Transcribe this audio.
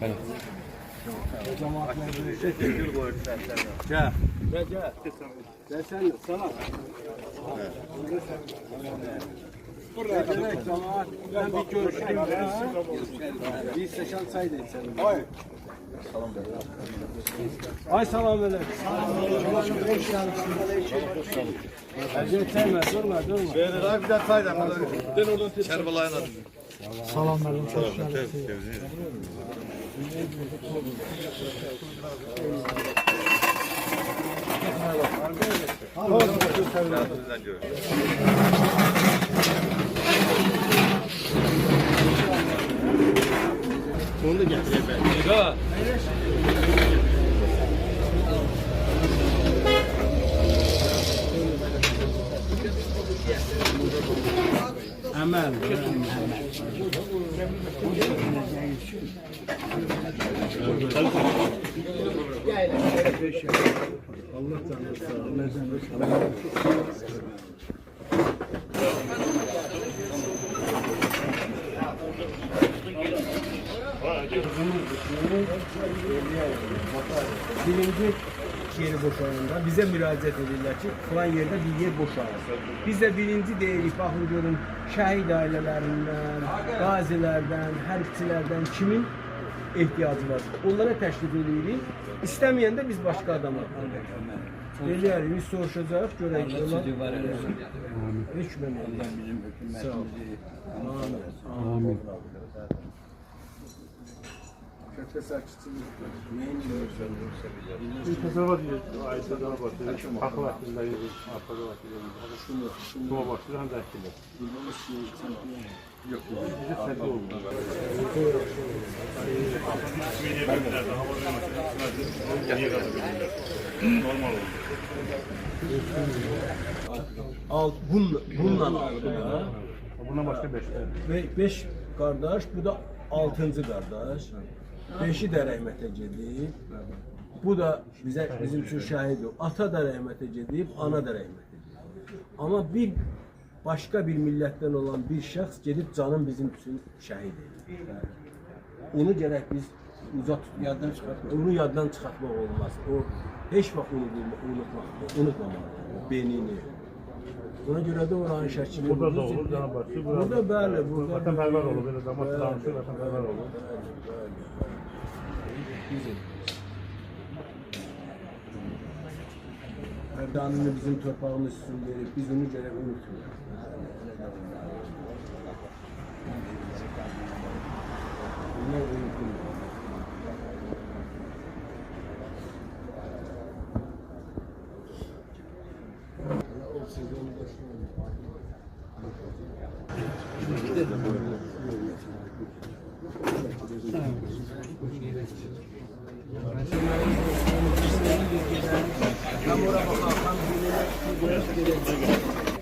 Evet. Gel. Gel sen sana. Evet, cemaat. Ben bir görüşeyim. Bir seçen saydayım senin. Hayır. Ay salam aleyküm. Yeterme, durma. Bir daha saydım. Ben oradan Çerbalay'ın adı. Salamlarım, hoş geldiniz. Onu da getireyim ben. Emel. Allah tanrısı. Birinci yeri boşalanda bize müracaat edirlər ki, falan yerde bir yer boşalır. Biz de birinci deyirik, bakın görün, şəhid ailelerinden, gazilerden, hərbçilərdən kimin ihtiyacı var? Onlara təşrif edirik. İstəməyən də biz başqa adama eləyərik, biz soruşacaq, görək. Hiç mən Allah bizim hükümetimizi amin. İlkesine var diyor, Ayşe'de var diyor, akıl hakkında yazıyor, akıllı hakkında yazıyor. Şuna başlıyor, hem de hakkında. Yok, bize sende oldu. Normal oldu. Bununla Bundan başka 5 kardeş, bu da 6. kardeş. 5'i də rəhmətə gedib. Bu da bizim üçün şəhid o. Ata da rəhmətə gedib, ana da rəhmətə gedib. Amma bir başqa bir millətdən olan bir şəxs gedib canın bizim üçün şəhid edir. Onu gərək biz yaddan çıxartmaq. Onu yaddan çıxartmaq olmaz. O heç vaxt unutmamaq. Benini. Ona görə də oranın şəkili. Burada da olur, Canabaşı. Burada bəli, burada vətənpərvər olur, belə damat danışır, vətənpərvər olur. Erdan'ını bizim torpağımız için verip biz onu gerek unutmuyoruz. Bunlar unutmuyor. Hem oraya bakalım, hem